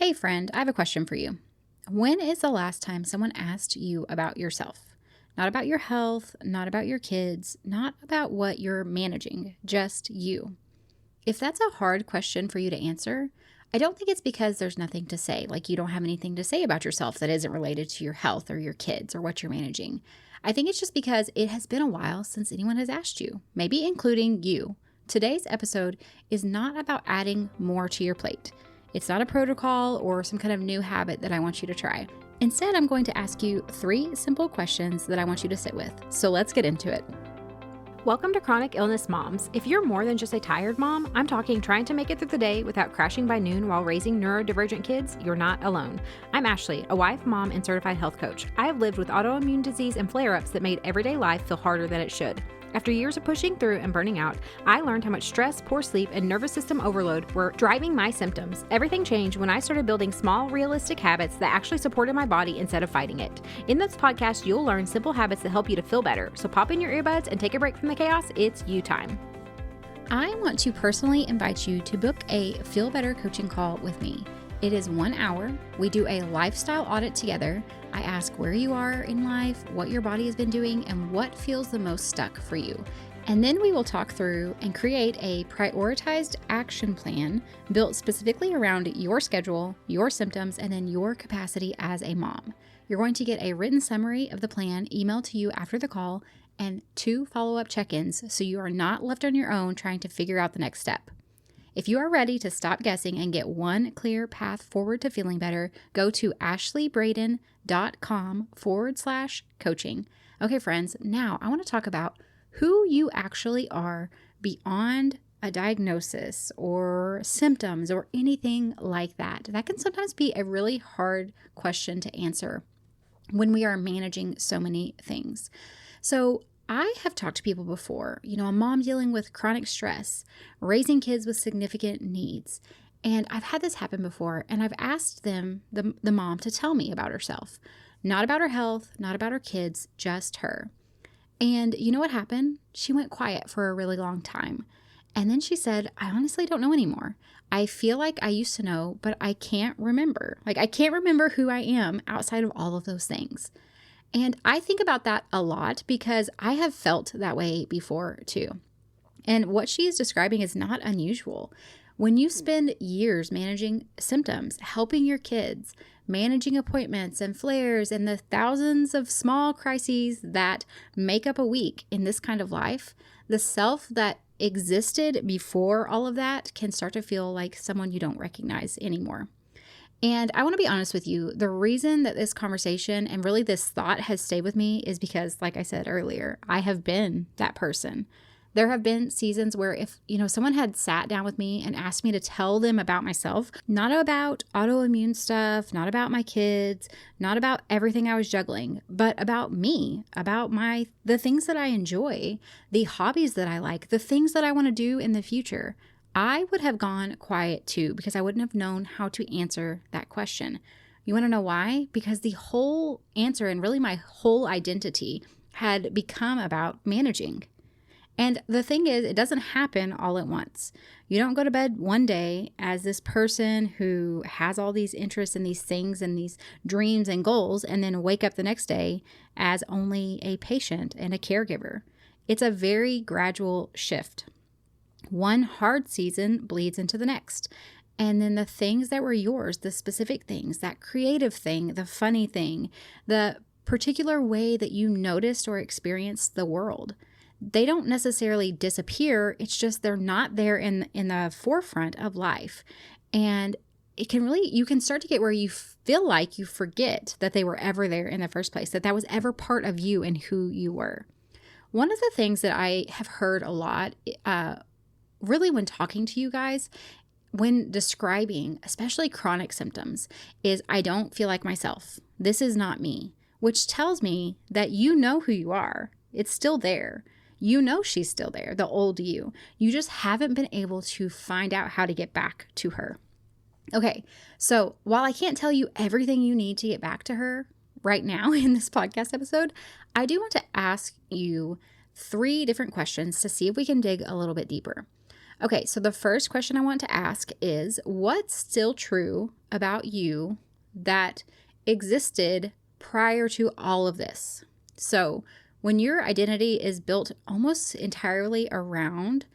Hey friend, I have a question for you. When is the last time someone asked you about yourself? Not about your health, not about your kids, not about what you're managing, just you. If that's a hard question for you to answer, I don't think it's because there's nothing to say, like you don't have anything to say about yourself that isn't related to your health or your kids or what you're managing. I think it's just because it has been a while since anyone has asked you, maybe including you. Today's episode is not about adding more to your plate. It's not a protocol or some kind of new habit that I want you to try. Instead, I'm going to ask you 3 simple questions that I want you to sit with. So let's get into it. Welcome to Chronic Illness Moms. If you're more than just a tired mom, I'm talking trying to make it through the day without crashing by noon while raising neurodivergent kids, you're not alone. I'm Ashley, a wife, mom, and certified health coach. I have lived with autoimmune disease and flare-ups that made everyday life feel harder than it should. After years of pushing through and burning out, I learned how much stress, poor sleep, and nervous system overload were driving my symptoms. Everything changed when I started building small, realistic habits that actually supported my body instead of fighting it. In this podcast, you'll learn simple habits that help you to feel better. So pop in your earbuds and take a break from the chaos. It's you time. I want to personally invite you to book a Feel Better coaching call with me. It is 1 hour. We do a lifestyle audit together. I ask where you are in life, what your body has been doing, and what feels the most stuck for you. And then we will talk through and create a prioritized action plan built specifically around your schedule, your symptoms, and then your capacity as a mom. You're going to get a written summary of the plan emailed to you after the call and 2 follow-up check-ins so you are not left on your own trying to figure out the next step. If you are ready to stop guessing and get one clear path forward to feeling better, go to ashleybraden.com/coaching. Okay, friends, now I want to talk about who you actually are beyond a diagnosis or symptoms or anything like that. That can sometimes be a really hard question to answer when we are managing so many things. So I have talked to people before, a mom dealing with chronic stress, raising kids with significant needs. And I've had this happen before, and I've asked them, the mom, to tell me about herself. Not about her health, not about her kids, just her. And you know what happened? She went quiet for a really long time. And then she said, I honestly don't know anymore. I feel like I used to know, but I can't remember. I can't remember who I am outside of all of those things. And I think about that a lot because I have felt that way before too. And what she is describing is not unusual. When you spend years managing symptoms, helping your kids, managing appointments and flares and the thousands of small crises that make up a week in this kind of life, the self that existed before all of that can start to feel like someone you don't recognize anymore. And I want to be honest with you, the reason that this conversation and really this thought has stayed with me is because, like I said earlier, I have been that person. There have been seasons where if, someone had sat down with me and asked me to tell them about myself, not about autoimmune stuff, not about my kids, not about everything I was juggling, but about me, about the things that I enjoy, the hobbies that I like, the things that I want to do in the future, I would have gone quiet too because I wouldn't have known how to answer that question. You want to know why? Because the whole answer and really my whole identity had become about managing. And the thing is, it doesn't happen all at once. You don't go to bed one day as this person who has all these interests and these things and these dreams and goals and then wake up the next day as only a patient and a caregiver. It's a very gradual shift. One hard season bleeds into the next. And then the things that were yours, the specific things, that creative thing, the funny thing, the particular way that you noticed or experienced the world, they don't necessarily disappear. It's just they're not there in the forefront of life. And you can start to get where you feel like you forget that they were ever there in the first place, that was ever part of you and who you were. One of the things that I have heard a lot, really when talking to you guys, when describing especially chronic symptoms, is I don't feel like myself. This is not me, which tells me that you know who you are. It's still there. You know she's still there, the old you. You just haven't been able to find out how to get back to her. Okay, so while I can't tell you everything you need to get back to her right now in this podcast episode, I do want to ask you 3 different questions to see if we can dig a little bit deeper. Okay, so the first question I want to ask is, what's still true about you that existed prior to all of this? So when your identity is built almost entirely around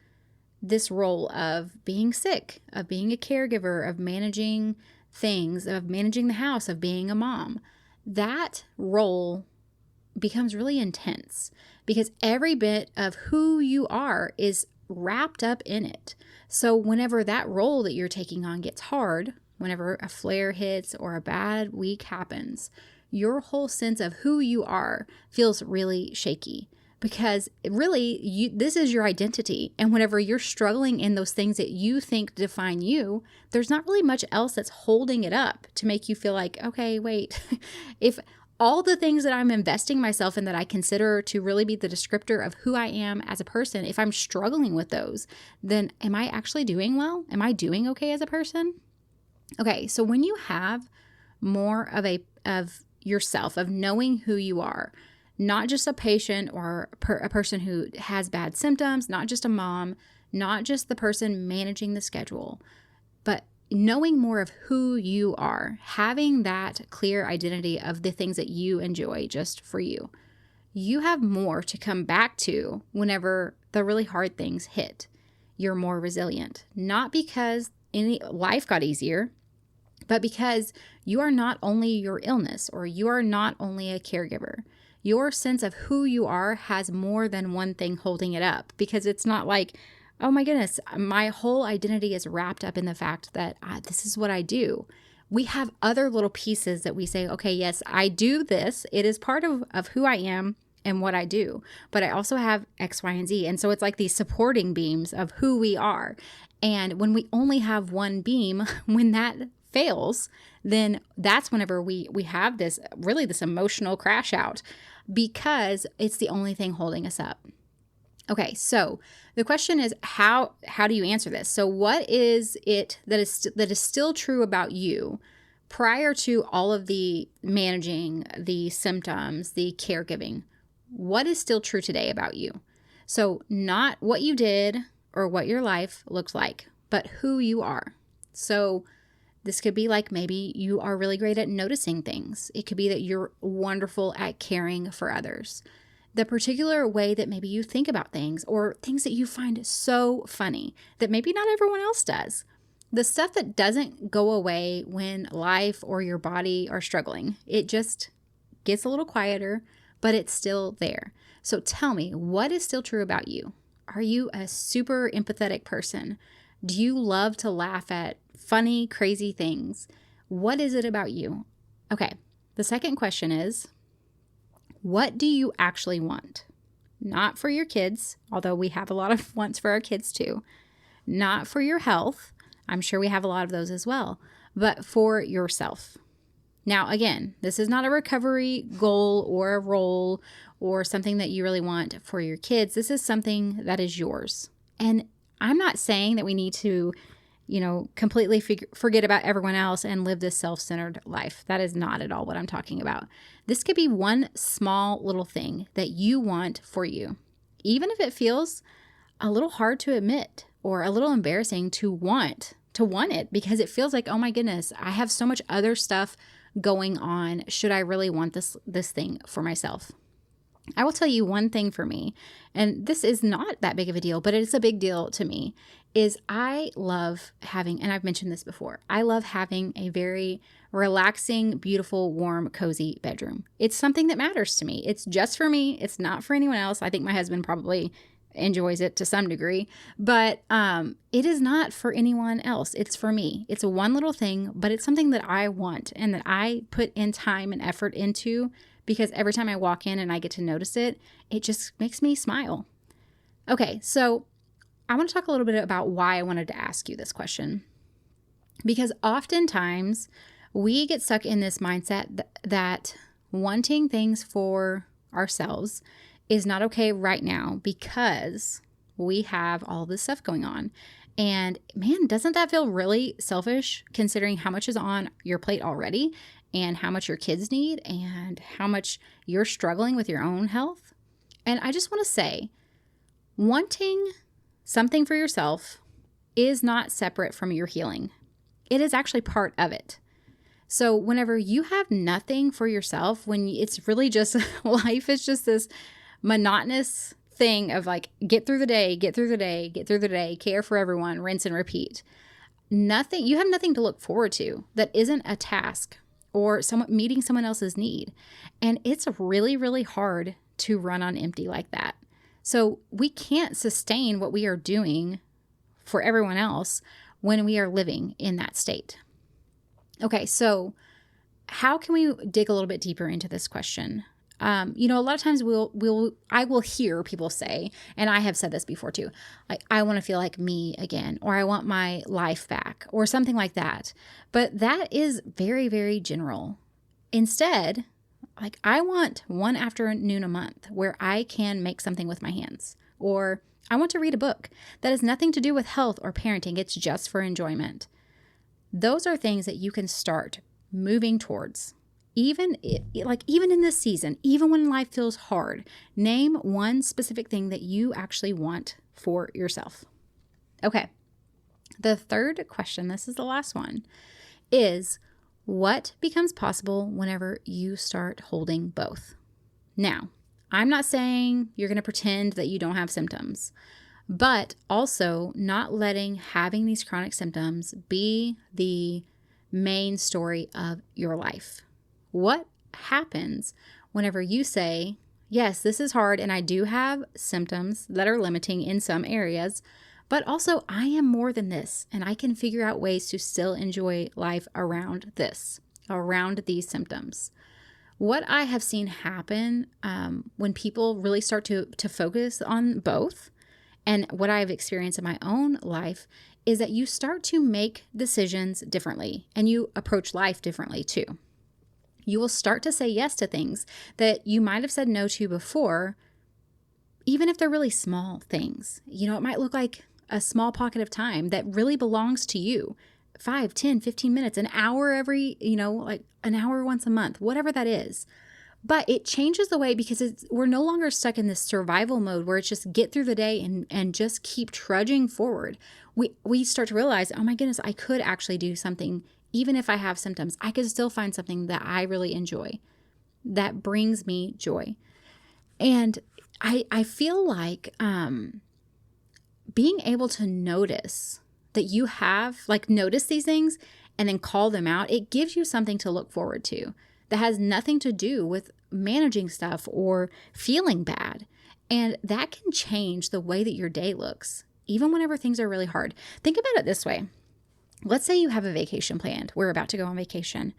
this role of being sick, of being a caregiver, of managing things, of managing the house, of being a mom, that role becomes really intense because every bit of who you are is wrapped up in it. So whenever that role that you're taking on gets hard, whenever a flare hits or a bad week happens, your whole sense of who you are feels really shaky because really this is your identity. And whenever you're struggling in those things that you think define you, there's not really much else that's holding it up to make you feel like, okay, wait, if all the things that I'm investing myself in that I consider to really be the descriptor of who I am as a person, if I'm struggling with those, then am I actually doing well? Am I doing okay as a person? Okay, so when you have more of yourself, of knowing who you are, not just a patient or a person who has bad symptoms, not just a mom, not just the person managing the schedule, but knowing more of who you are, having that clear identity of the things that you enjoy just for you, you have more to come back to whenever the really hard things hit. You're more resilient, not because life got easier, but because you are not only your illness or you are not only a caregiver. Your sense of who you are has more than one thing holding it up, because it's not like, oh my goodness, my whole identity is wrapped up in the fact that this is what I do. We have other little pieces that we say, okay, yes, I do this. It is part of who I am and what I do, but I also have X, Y, and Z. And so it's like these supporting beams of who we are. And when we only have one beam, when that fails, then that's whenever we have this emotional crash out, because it's the only thing holding us up. Okay, so the question is, how do you answer this? So what is it that is still true about you prior to all of the managing, the symptoms, the caregiving? What is still true today about you? So not what you did or what your life looks like, but who you are. So this could be like, maybe you are really great at noticing things. It could be that you're wonderful at caring for others. The particular way that maybe you think about things, or things that you find so funny that maybe not everyone else does. The stuff that doesn't go away when life or your body are struggling. It just gets a little quieter, but it's still there. So tell me, what is still true about you? Are you a super empathetic person? Do you love to laugh at funny, crazy things? What is it about you? Okay, the second question is, what do you actually want? Not for your kids, although we have a lot of wants for our kids too. Not for your health. I'm sure we have a lot of those as well, but for yourself. Now, again, this is not a recovery goal or a role or something that you really want for your kids. This is something that is yours. And I'm not saying that we need to, completely forget about everyone else and live this self-centered life. That is not at all what I'm talking about. This could be one small little thing that you want for you, even if it feels a little hard to admit or a little embarrassing to want it, because it feels like, oh my goodness, I have so much other stuff going on. Should I really want this thing for myself? I will tell you one thing for me, and this is not that big of a deal, but it's a big deal to me, is I love having, and I've mentioned this before, I love having a very relaxing, beautiful, warm, cozy bedroom. It's something that matters to me. It's just for me. It's not for anyone else. I think my husband probably enjoys it to some degree, but it is not for anyone else. It's for me. It's a one little thing, but it's something that I want and that I put in time and effort into, because every time I walk in and I get to notice it, it just makes me smile. Okay, so I want to talk a little bit about why I wanted to ask you this question, because oftentimes we get stuck in this mindset that wanting things for ourselves is not okay right now because we have all this stuff going on. And man, doesn't that feel really selfish, considering how much is on your plate already and how much your kids need and how much you're struggling with your own health? And I just want to say, wanting something for yourself is not separate from your healing. It is actually part of it. So whenever you have nothing for yourself, when it's really just life is just this monotonous thing of like, get through the day, get through the day, get through the day, care for everyone, rinse and repeat. You have nothing to look forward to that isn't a task or meeting someone else's need. And it's really, really hard to run on empty like that. So we can't sustain what we are doing for everyone else when we are living in that state. Okay, so how can we dig a little bit deeper into this question? A lot of times I will hear people say, and I have said this before too, like, I want to feel like me again, or I want my life back, or something like that. But that is very, very general. Instead, like, I want one afternoon a month where I can make something with my hands, or I want to read a book that has nothing to do with health or parenting. It's just for enjoyment. Those are things that you can start moving towards. Even in this season, even when life feels hard, name one specific thing that you actually want for yourself. Okay. The third question, this is the last one, is what becomes possible whenever you start holding both? Now, I'm not saying you're going to pretend that you don't have symptoms, but also not letting having these chronic symptoms be the main story of your life. What happens whenever you say, yes, this is hard and I do have symptoms that are limiting in some areas, but also I am more than this and I can figure out ways to still enjoy life around these symptoms. What I have seen happen when people really start to focus on both, and what I've experienced in my own life, is that you start to make decisions differently and you approach life differently too. You will start to say yes to things that you might have said no to before, even if they're really small things. It might look like a small pocket of time that really belongs to you. 5, 10, 15 minutes, an hour every, like an hour once a month, whatever that is. But it changes the way, because we're no longer stuck in this survival mode where it's just get through the day and just keep trudging forward. We start to realize, oh my goodness, I could actually do something. Even if I have symptoms, I could still find something that I really enjoy, that brings me joy. And I feel like being able to notice that you have, notice these things and then call them out, it gives you something to look forward to that has nothing to do with managing stuff or feeling bad. And that can change the way that your day looks, even whenever things are really hard. Think about it this way. Let's say you have a vacation planned. We're about to go on vacation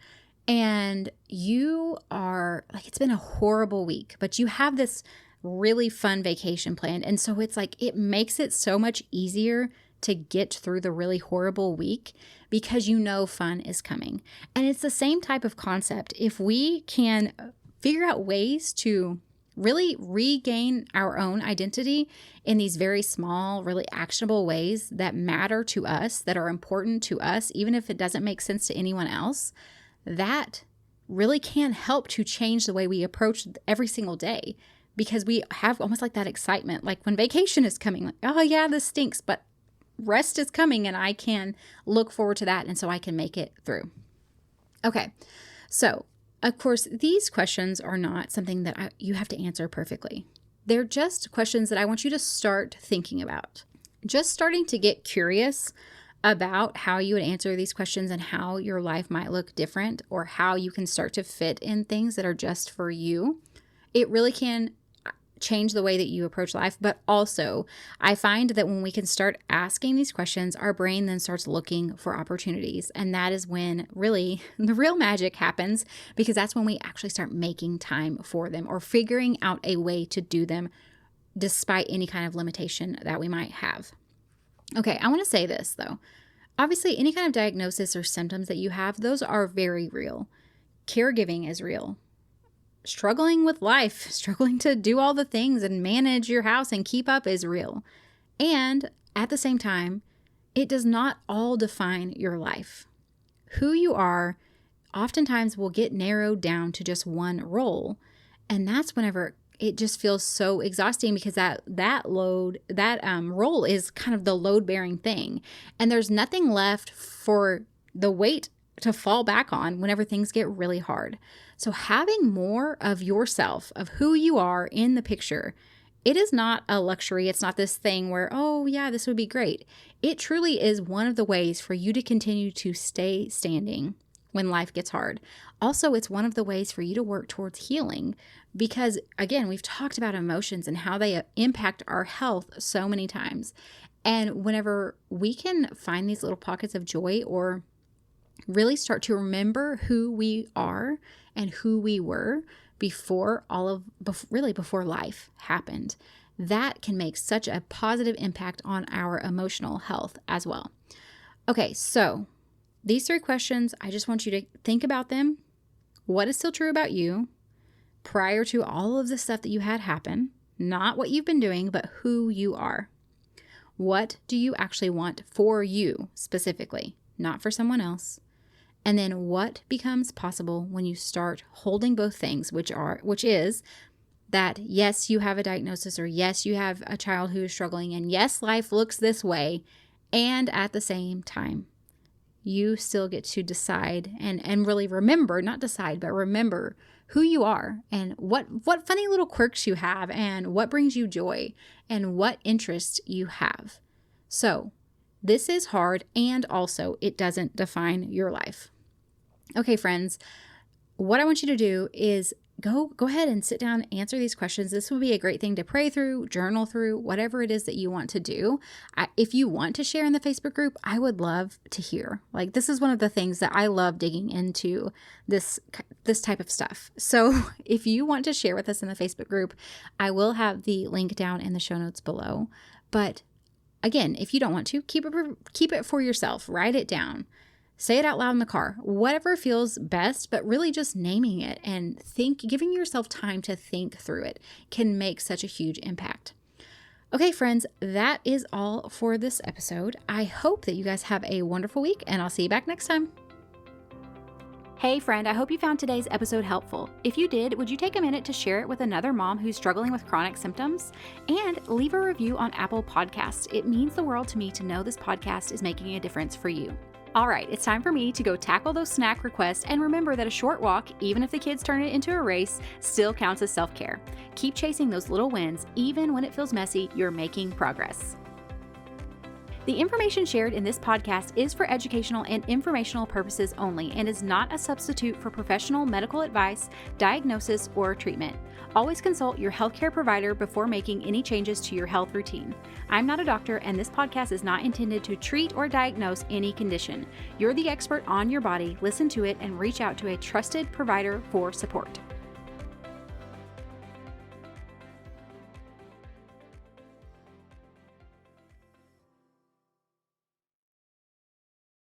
and you are it's been a horrible week, but you have this really fun vacation planned. And so it's it makes it so much easier to get through the really horrible week because fun is coming. And it's the same type of concept. If we can figure out ways to really regain our own identity in these very small, really actionable ways that matter to us, that are important to us, even if it doesn't make sense to anyone else, that really can help to change the way we approach every single day, because we have almost that excitement, when vacation is coming, oh yeah, this stinks, but rest is coming and I can look forward to that. And so I can make it through. Okay. So of course, these questions are not something that you have to answer perfectly. They're just questions that I want you to start thinking about. Just starting to get curious about how you would answer these questions and how your life might look different, or how you can start to fit in things that are just for you. It really can change the way that you approach life. But also, I find that when we can start asking these questions, our brain then starts looking for opportunities. And that is when really the real magic happens, because that's when we actually start making time for them or figuring out a way to do them despite any kind of limitation that we might have. Okay, I want to say this though. Obviously, any kind of diagnosis or symptoms that you have, those are very real. Caregiving is real. Struggling with life, struggling to do all the things and manage your house and keep up is real. And at the same time, it does not all define your life. Who you are oftentimes will get narrowed down to just one role. And that's whenever it just feels so exhausting because that role is kind of the load-bearing thing. And there's nothing left for the weight to fall back on whenever things get really hard. So having more of yourself, of who you are in the picture, it is not a luxury. It's not this thing where, oh yeah, this would be great. It truly is one of the ways for you to continue to stay standing when life gets hard. Also, it's one of the ways for you to work towards healing because, again, we've talked about emotions and how they impact our health so many times. And whenever we can find these little pockets of joy or really start to remember who we are and who we were before life happened, that can make such a positive impact on our emotional health as well. Okay, so these 3 questions, I just want you to think about them. What is still true about you prior to all of the stuff that you had happen? Not what you've been doing, but who you are. What do you actually want for you specifically, not for someone else? And then what becomes possible when you start holding both things, which is that yes, you have a diagnosis, or yes, you have a child who is struggling, and yes, life looks this way, and at the same time, you still get to decide and really remember, not decide, but remember who you are and what funny little quirks you have and what brings you joy and what interests you have. So this is hard, and also it doesn't define your life. Okay, friends, what I want you to do is go ahead and sit down and answer these questions. This would be a great thing to pray through, journal through, whatever it is that you want to do. If you want to share in the Facebook group, I would love to hear. Like, this is one of the things that I love digging into, this type of stuff. So if you want to share with us in the Facebook group, I will have the link down in the show notes below. But again, if you don't want to, keep it for yourself. Write it down. Say it out loud in the car, whatever feels best, but really just naming it and giving yourself time to think through it can make such a huge impact. Okay, friends, that is all for this episode. I hope that you guys have a wonderful week, and I'll see you back next time. Hey friend, I hope you found today's episode helpful. If you did, would you take a minute to share it with another mom who's struggling with chronic symptoms? And leave a review on Apple Podcasts. It means the world to me to know this podcast is making a difference for you. All right, it's time for me to go tackle those snack requests, and remember that a short walk, even if the kids turn it into a race, still counts as self-care. Keep chasing those little wins. Even when it feels messy, you're making progress. The information shared in this podcast is for educational and informational purposes only and is not a substitute for professional medical advice, diagnosis, or treatment. Always consult your healthcare provider before making any changes to your health routine. I'm not a doctor, and this podcast is not intended to treat or diagnose any condition. You're the expert on your body. Listen to it and reach out to a trusted provider for support.